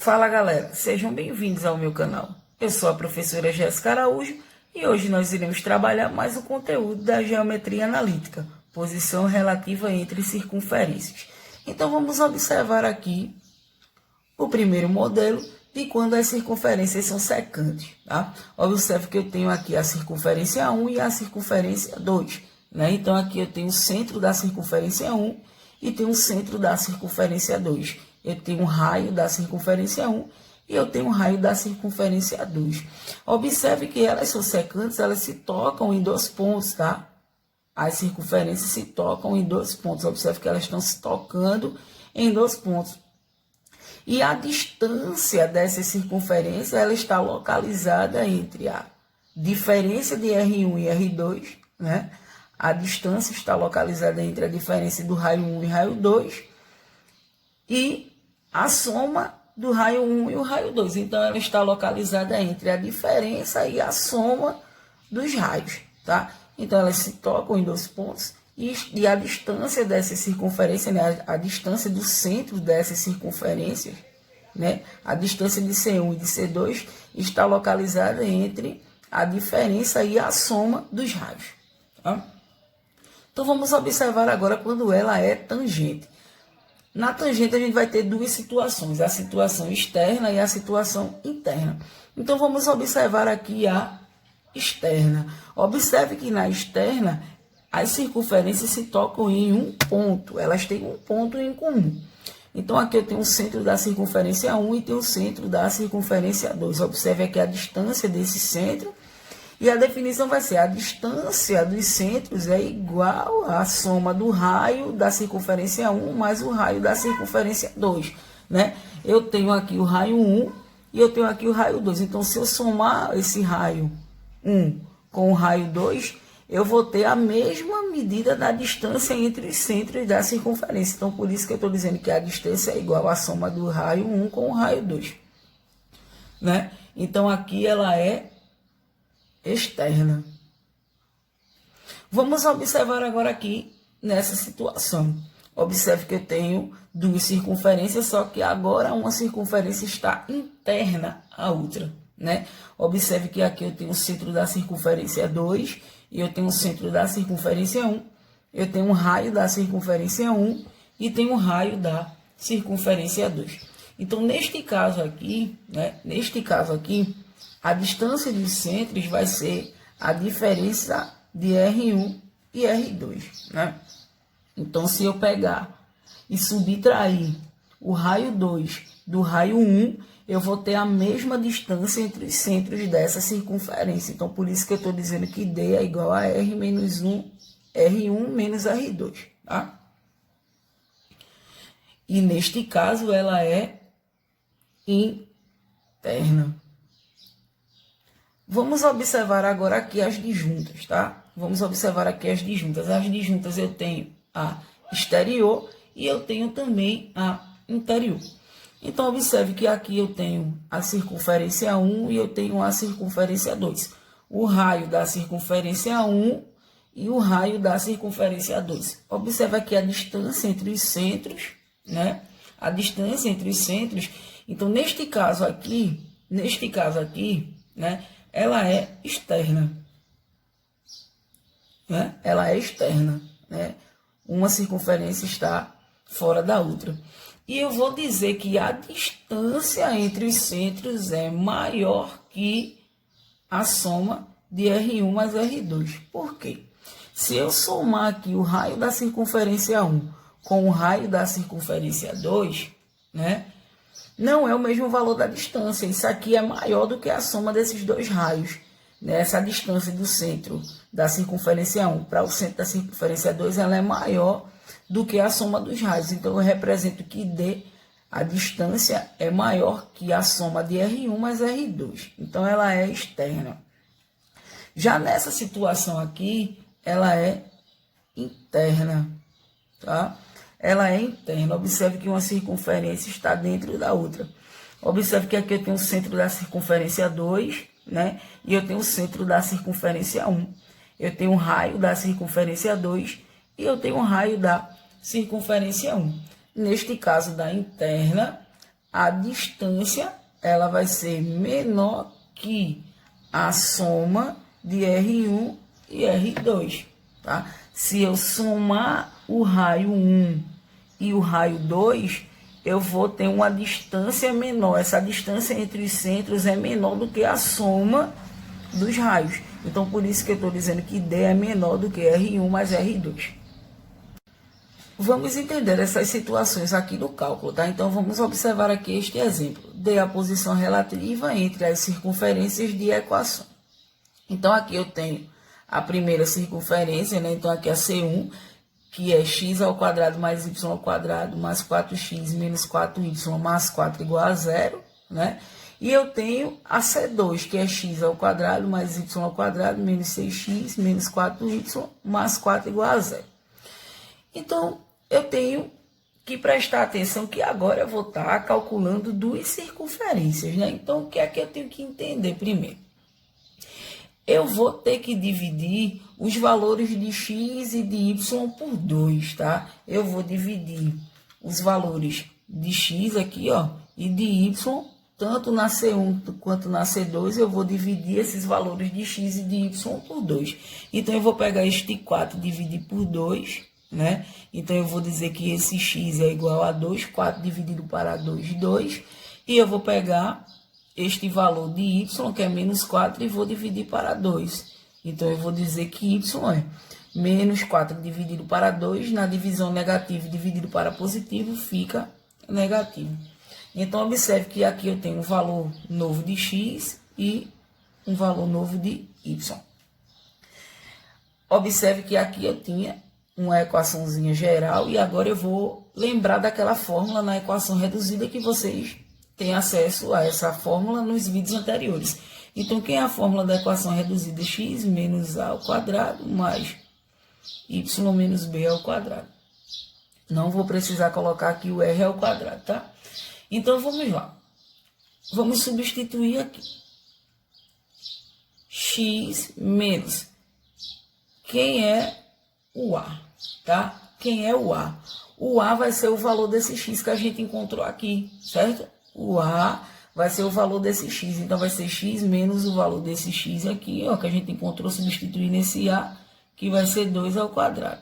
Fala galera, sejam bem-vindos ao meu canal. Eu sou a professora Jéssica Araújo e hoje nós iremos trabalhar mais o conteúdo da geometria analítica, posição relativa entre circunferências. Então vamos observar aqui o primeiro modelo de quando as circunferências são secantes. Tá? Observe que eu tenho aqui a circunferência 1 e a circunferência 2. Né? Então aqui eu tenho o centro da circunferência 1 e tenho o centro da circunferência 2. Eu tenho um raio da circunferência 1 e eu tenho um raio da circunferência 2. Observe que elas são secantes, elas se tocam em dois pontos, tá? As circunferências se tocam em dois pontos. Observe que elas estão se tocando em dois pontos. E a distância dessa circunferência, ela está localizada entre a diferença de R1 e R2, né? A distância está localizada entre a diferença do raio 1 e raio 2 e a soma do raio 1 e o raio 2. Então, ela está localizada entre a diferença e a soma dos raios, tá? Então, elas se tocam em dois pontos e a distância dessa circunferência, né? A distância do centro dessas circunferências, né? A distância de C1 e de C2 está localizada entre a diferença e a soma dos raios, tá? Então, vamos observar agora quando ela é tangente. Na tangente, a gente vai ter duas situações, a situação externa e a situação interna. Então, vamos observar aqui a externa. Observe que na externa, as circunferências se tocam em um ponto, elas têm um ponto em comum. Então, aqui eu tenho o centro da circunferência 1 e tenho o centro da circunferência 2. Observe aqui a distância desse centro. E a definição vai ser: a distância dos centros é igual à soma do raio da circunferência 1 mais o raio da circunferência 2, né? Eu tenho aqui o raio 1 e eu tenho aqui o raio 2. Então, se eu somar esse raio 1 com o raio 2, eu vou ter a mesma medida da distância entre os centros da circunferência. Então, por isso que eu estou dizendo que a distância é igual à soma do raio 1 com o raio 2, né? Então, aqui ela é externa. Vamos observar agora aqui nessa situação. Observe que eu tenho duas circunferências, só que agora uma circunferência está interna à outra, né? Observe que aqui eu tenho o centro da circunferência 2 e eu tenho o centro da circunferência 1. Eu tenho um raio da circunferência 1 e tenho um raio da circunferência 2. Então, neste caso aqui, né? Neste caso aqui, a distância dos centros vai ser a diferença de R1 e R2, né? Então, se eu pegar e subtrair o raio 2 do raio 1, eu vou ter a mesma distância entre os centros dessa circunferência. Então, por isso que eu estou dizendo que D é igual a R menos 1, R1 menos R2, tá? E neste caso, ela é interna. Vamos observar agora aqui as disjuntas, tá? Vamos observar aqui as disjuntas. As disjuntas eu tenho a exterior e eu tenho também a interior. Então, observe que aqui eu tenho a circunferência 1 e eu tenho a circunferência 2. O raio da circunferência 1 e o raio da circunferência 2. Observe aqui a distância entre os centros, né? A distância entre os centros. Então, neste caso aqui, né? Ela é externa, né? Ela é externa, né? Uma circunferência está fora da outra. E eu vou dizer que a distância entre os centros é maior que a soma de R1 mais R2. Por quê? Se eu somar aqui o raio da circunferência 1 com o raio da circunferência 2, né? Não é o mesmo valor da distância. Isso aqui é maior do que a soma desses dois raios. Essa distância do centro da circunferência 1 para o centro da circunferência 2, ela é maior do que a soma dos raios. Então, eu represento que D, a distância, é maior que a soma de R1 mais R2. Então, ela é externa. Já nessa situação aqui, ela é interna, tá? Ela é interna. Observe que uma circunferência está dentro da outra. Observe que aqui eu tenho o centro da circunferência 2, né? E eu tenho o centro da circunferência 1. Eu tenho um raio da circunferência 2 e eu tenho um raio da circunferência 1. Neste caso da interna, a distância ela vai ser menor que a soma de R1 e R2, tá? Se eu somar o raio 1 e o raio 2, eu vou ter uma distância menor. Essa distância entre os centros é menor do que a soma dos raios. Então, por isso que eu estou dizendo que D é menor do que R1 mais R2. Vamos entender essas situações aqui do cálculo, tá? Então, vamos observar aqui este exemplo. D é a posição relativa entre as circunferências de equação. Então, aqui eu tenho a primeira circunferência, né? Então, aqui a C1, que é x ao quadrado mais y ao quadrado mais 4x menos 4y mais 4 igual a 0, né? E eu tenho a C2, que é x ao quadrado mais y ao quadrado menos 6x menos 4y mais 4 igual a 0. Então, eu tenho que prestar atenção que agora eu vou estar calculando duas circunferências, né? Então, o que é que eu tenho que entender primeiro? Eu vou ter que dividir os valores de x e de y por 2, tá? Eu vou dividir os valores de x aqui, ó, e de y, tanto na C1 quanto na C2, eu vou dividir esses valores de x e de y por 2. Então, eu vou pegar este 4 e dividir por 2, né? Então, eu vou dizer que esse x é igual a 2, 4 dividido para 2, 2. E eu vou pegar este valor de y, que é menos 4, e vou dividir para 2. Então, eu vou dizer que y é menos 4 dividido para 2, na divisão negativo dividido para positivo, fica negativo. Então, observe que aqui eu tenho um valor novo de x e um valor novo de y. Observe que aqui eu tinha uma equaçãozinha geral e agora eu vou lembrar daquela fórmula na equação reduzida que vocês têm acesso a essa fórmula nos vídeos anteriores. Então, quem é a fórmula da equação reduzida? X menos a ao quadrado mais y menos b ao quadrado. Não vou precisar colocar aqui o r ao quadrado, tá? Então, vamos lá. Vamos substituir aqui. X menos. Quem é o A, tá? Quem é o A? O A vai ser o valor desse x que a gente encontrou aqui, certo? O A vai ser o valor desse x. Então, vai ser x menos o valor desse x aqui, ó, que a gente encontrou substituindo esse A, que vai ser 2 ao quadrado.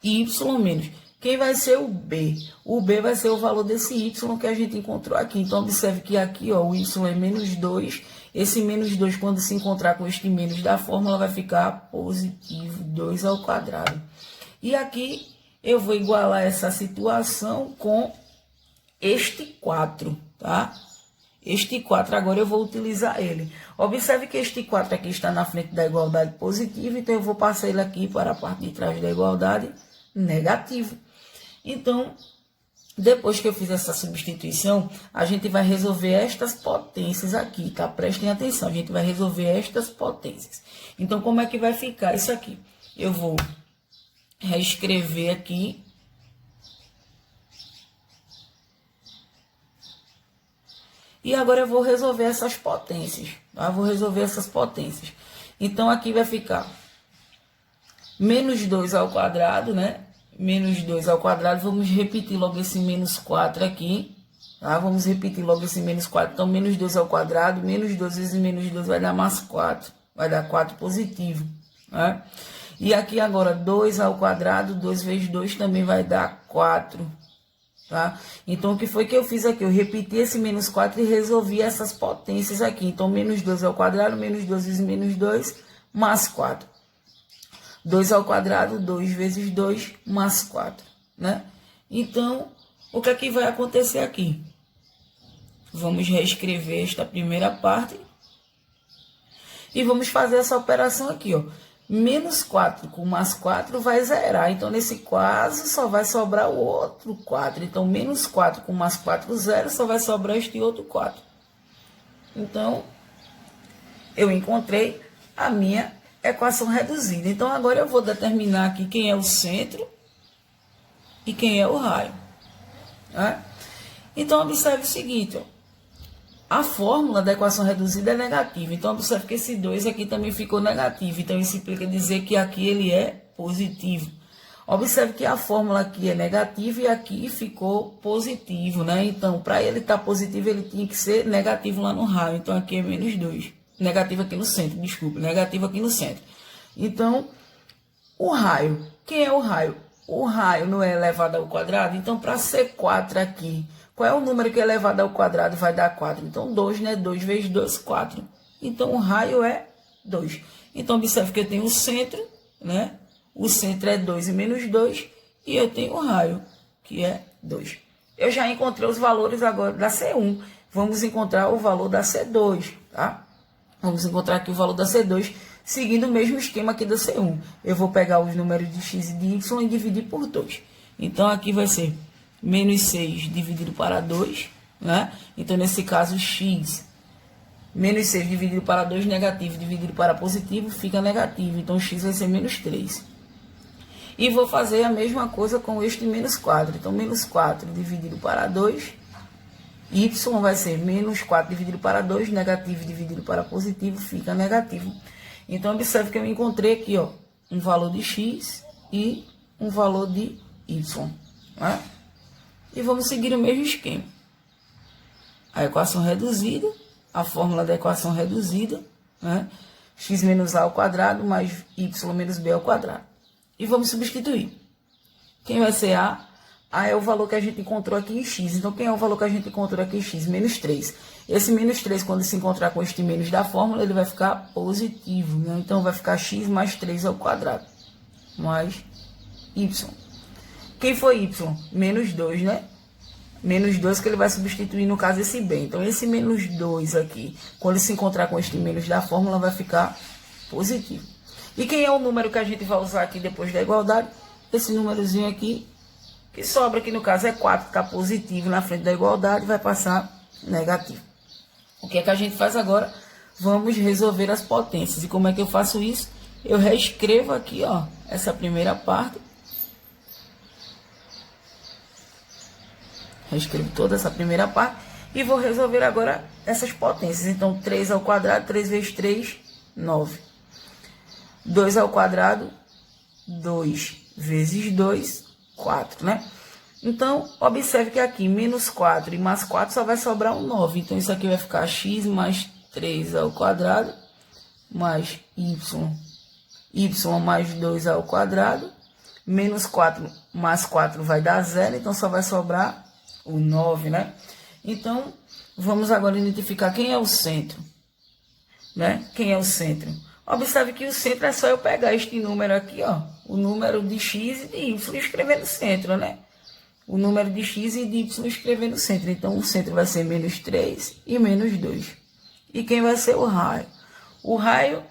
Y menos. Quem vai ser o B? O B vai ser o valor desse y que a gente encontrou aqui. Então, observe que aqui, ó, o y é menos 2. Esse menos 2, quando se encontrar com este menos da fórmula, vai ficar positivo 2 ao quadrado. E aqui, eu vou igualar essa situação com este 4, tá? Este 4, agora eu vou utilizar ele. Observe que este 4 aqui está na frente da igualdade positiva, então eu vou passar ele aqui para a parte de trás da igualdade negativa. Então, depois que eu fiz essa substituição, a gente vai resolver estas potências aqui, tá? Prestem atenção, a gente vai resolver estas potências. Então, como é que vai ficar isso aqui? Eu vou reescrever aqui. E agora eu vou resolver essas potências, tá? Vou resolver essas potências. Então, aqui vai ficar menos 2 ao quadrado, né? Menos 2 ao quadrado, vamos repetir logo esse menos 4 aqui, tá? Vamos repetir logo esse menos 4. Então, menos 2 ao quadrado, menos 2 vezes menos 2 vai dar mais 4. Vai dar 4 positivo, né? E aqui agora, 2 ao quadrado, 2 vezes 2 também vai dar 4, tá? Então, o que foi que eu fiz aqui? Eu repeti esse menos 4 e resolvi essas potências aqui. Então, menos 2 ao quadrado, menos 2 vezes menos 2, mais 4. 2 ao quadrado, 2 vezes 2, mais 4, né? Então, o que é que vai acontecer aqui? Vamos reescrever esta primeira parte. E vamos fazer essa operação aqui, ó. Menos 4 com mais 4 vai zerar. Então, nesse caso, só vai sobrar o outro 4. Então, menos 4 com mais 4, zero. Só vai sobrar este outro 4. Então, eu encontrei a minha equação reduzida. Então, agora eu vou determinar aqui quem é o centro e quem é o raio, né? Então, observe o seguinte, ó. A fórmula da equação reduzida é negativa. Então, observe que esse 2 aqui também ficou negativo. Então, isso implica dizer que aqui ele é positivo. Observe que a fórmula aqui é negativa e aqui ficou positivo, né? Então, para ele estar positivo, ele tinha que ser negativo lá no raio. Então, aqui é menos 2. Negativo aqui no centro, desculpa. Negativo aqui no centro. Então, o raio. Quem é o raio? O raio não é elevado ao quadrado. Então, para ser 4 aqui, qual é o número que é elevado ao quadrado? Vai dar 4. Então, 2, né? 2 vezes 2, 4. Então, o raio é 2. Então, observe que eu tenho o centro, né? O centro é 2 e menos 2. E eu tenho o raio, que é 2. Eu já encontrei os valores agora da C1. Vamos encontrar o valor da C2, tá? Vamos encontrar aqui o valor da C2, seguindo o mesmo esquema aqui da C1. Eu vou pegar os números de x e de y e dividir por 2. Então, aqui vai ser menos 6 dividido para 2, né? Então, nesse caso, x, menos 6 dividido para 2, negativo, dividido para positivo, fica negativo. Então, x vai ser menos 3. E vou fazer a mesma coisa com este menos 4. Então, menos 4 dividido para 2, y vai ser menos 4 dividido para 2, negativo dividido para positivo, fica negativo. Então, observe que eu encontrei aqui, ó, um valor de x e um valor de y, né? E vamos seguir o mesmo esquema. A equação reduzida, a fórmula da equação reduzida, né? X menos a ao quadrado mais y menos b ao quadrado. E vamos substituir. Quem vai ser A? A é o valor que a gente encontrou aqui em x. Então, quem é o valor que a gente encontrou aqui em x? Menos 3. Esse menos 3, quando se encontrar com este menos da fórmula, ele vai ficar positivo, né? Então, vai ficar x mais 3 ao quadrado. Mais y. Quem foi y? Menos 2, né? Menos 2 que ele vai substituir, no caso, esse b. Então, esse menos 2 aqui, quando se encontrar com este menos da fórmula, vai ficar positivo. E quem é o número que a gente vai usar aqui depois da igualdade? Esse númerozinho aqui, que sobra aqui no caso é 4, que está positivo na frente da igualdade, vai passar negativo. O que é que a gente faz agora? Vamos resolver as potências. E como é que eu faço isso? Eu reescrevo aqui, ó, essa primeira parte. Reescrevo toda essa primeira parte. E vou resolver agora essas potências. Então, 3 ao quadrado, 3 vezes 3, 9. 2 ao quadrado, 2 vezes 2, 4, né? Então, observe que aqui, menos 4 e mais 4 só vai sobrar um 9. Então, isso aqui vai ficar x mais 3 ao quadrado, mais y mais 2 ao quadrado, menos 4 mais 4 vai dar 0, então só vai sobrar o 9, né? Então, vamos agora identificar quem é o centro, né? Quem é o centro? Observe que o centro é só eu pegar este número aqui, ó, o número de x e de y e escrever no centro, né? O número de x e de y escrever no centro. Então, o centro vai ser menos 3 e menos 2. E quem vai ser o raio? O raio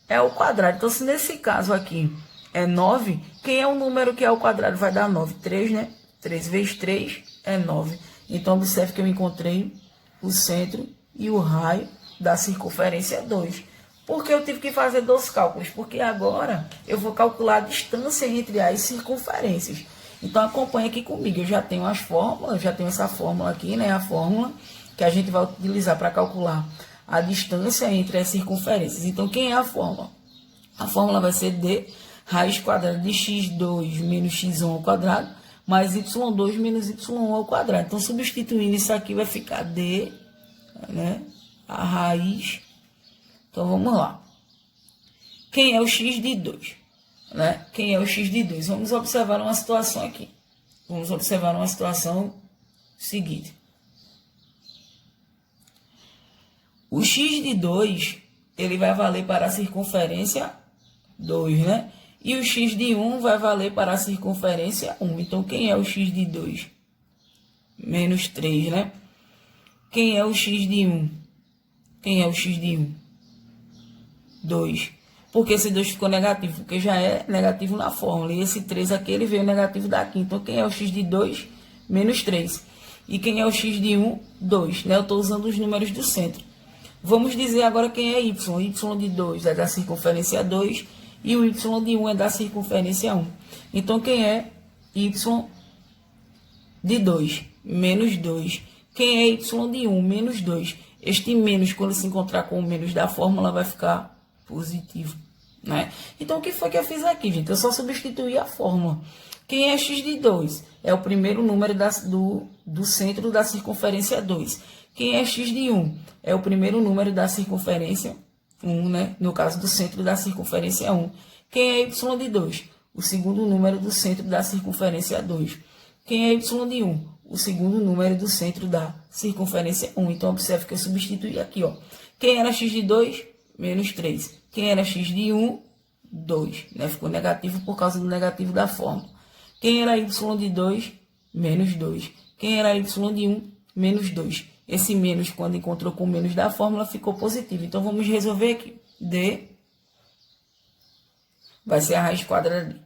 é o quadrado. Então, se nesse caso aqui é 9, quem é o número que é o quadrado? Vai dar 9. 3, né? 3 vezes 3 é 9. Então, observe que eu encontrei o centro e o raio da circunferência 2. Por que eu tive que fazer 2 cálculos? Porque agora eu vou calcular a distância entre as circunferências. Então, acompanha aqui comigo. Eu já tenho as fórmulas, já tenho essa fórmula aqui, né? A fórmula que a gente vai utilizar para calcular a distância entre as circunferências. Então, quem é a fórmula? A fórmula vai ser d raiz quadrada de x2 menos x1 ao quadrado, mais y2 menos y1 ao quadrado. Então, substituindo isso aqui, vai ficar d, né? A raiz. Então, vamos lá. Quem é o x de 2? Né? Quem é o x de 2? Vamos observar uma situação aqui. Vamos observar uma situação seguinte. O x de 2, ele vai valer para a circunferência 2, né? E o x de 1 vai valer para a circunferência 1. Então, quem é o x de 2? Menos 3, né? Quem é o x de 1? Quem é o x de 1? 2. Por que esse 2 ficou negativo? Porque já é negativo na fórmula. E esse 3 aqui, ele veio negativo daqui. Então, quem é o x de 2? Menos 3. E quem é o x de 1? 2. Né? Eu estou usando os números do centro. Vamos dizer agora quem é y. Y de 2 é da circunferência 2. E o y de 1 é da circunferência 1. Então, quem é y de 2? Menos 2. Quem é y de 1? Menos 2. Este menos, quando se encontrar com o menos da fórmula, vai ficar positivo, né? Então, o que foi que eu fiz aqui, gente? Eu só substituí a fórmula. Quem é x de 2? É o primeiro número do centro da circunferência 2. Quem é x de 1? É o primeiro número da circunferência 1, né? No caso do centro da circunferência 1. Quem é y de 2? O segundo número do centro da circunferência 2. Quem é y de 1? O segundo número do centro da circunferência 1. Então, observe que eu substituí aqui, ó. Quem era x de 2? Menos 3. Quem era x de 1? 2. Né? Ficou negativo por causa do negativo da fórmula. Quem era y de 2? Menos 2. Quem era y de 1? Menos 2. Esse menos, quando encontrou com o menos da fórmula, ficou positivo. Então, vamos resolver aqui. D vai ser a raiz quadrada de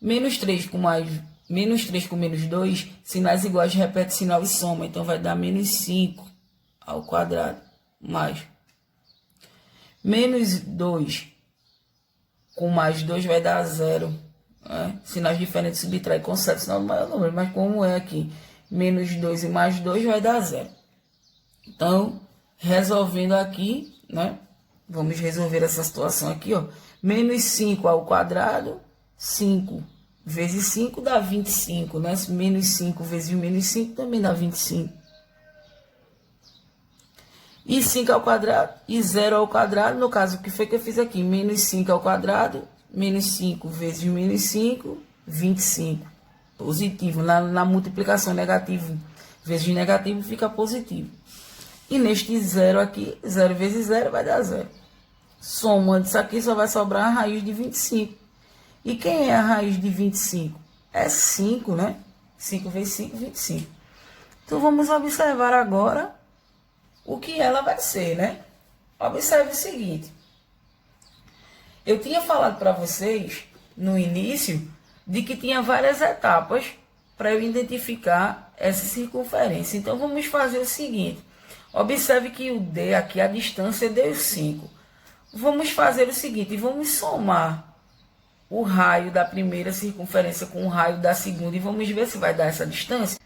menos 3 com menos 2, sinais iguais repete sinal e soma. Então, vai dar menos 5 ao quadrado mais menos 2 com mais 2 vai dar 0. Né? Sinais diferentes subtrai com certo sinal do maior número. Mas como é aqui menos 2 e mais 2 vai dar 0. Então, resolvendo aqui, né? Vamos resolver essa situação aqui, ó. Menos 5 ao quadrado, 5 vezes 5 dá 25, né? Menos 5 vezes menos 5 também dá 25. E 5 ao quadrado e 0 ao quadrado, no caso, o que foi que eu fiz aqui? Menos 5 ao quadrado, menos 5 vezes menos 5, 25. Positivo. Na multiplicação, negativo vezes negativo fica positivo. E neste 0 aqui, 0 vezes 0 vai dar 0. Somando isso aqui, só vai sobrar a raiz de 25. E quem é a raiz de 25? É 5, né? 5 vezes 5, 25. Então, vamos observar agora o que ela vai ser, né? Observe o seguinte. Eu tinha falado para vocês, no início, de que tinha várias etapas para eu identificar essa circunferência. Então, vamos fazer o seguinte. Observe que o D aqui, a distância deu 5. Vamos fazer o seguinte, vamos somar o raio da primeira circunferência com o raio da segunda e vamos ver se vai dar essa distância.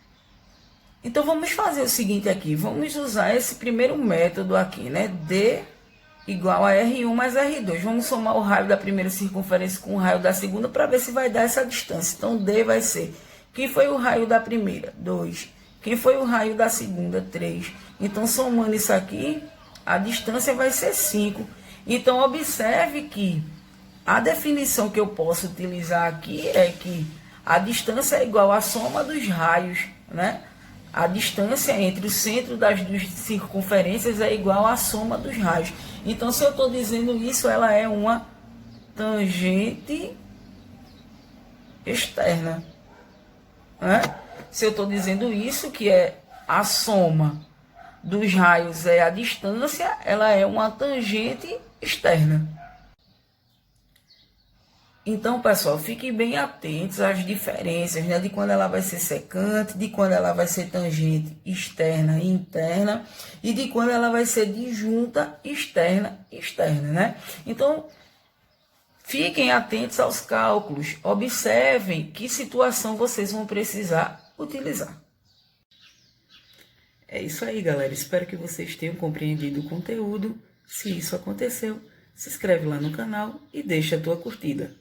Então, vamos fazer o seguinte aqui, vamos usar esse primeiro método aqui, né? D igual a R1 mais R2. Vamos somar o raio da primeira circunferência com o raio da segunda para ver se vai dar essa distância. Então, D vai ser, quem foi o raio da primeira? 2. Quem foi o raio da segunda? 3. Então, somando isso aqui, a distância vai ser 5. Então, observe que a definição que eu posso utilizar aqui é que a distância é igual à soma dos raios, né? A distância entre o centro das duas circunferências é igual à soma dos raios. Então, se eu estou dizendo isso, ela é uma tangente externa, né? Se eu estou dizendo isso, que é a soma dos raios é a distância, ela é uma tangente externa. Então, pessoal, fiquem bem atentos às diferenças, né? De quando ela vai ser secante, de quando ela vai ser tangente externa e interna, e de quando ela vai ser disjunta externa e externa, né? Então, fiquem atentos aos cálculos, observem que situação vocês vão precisar utilizar. É isso aí, galera. Espero que vocês tenham compreendido o conteúdo. Se isso aconteceu, se inscreve lá no canal e deixa a tua curtida.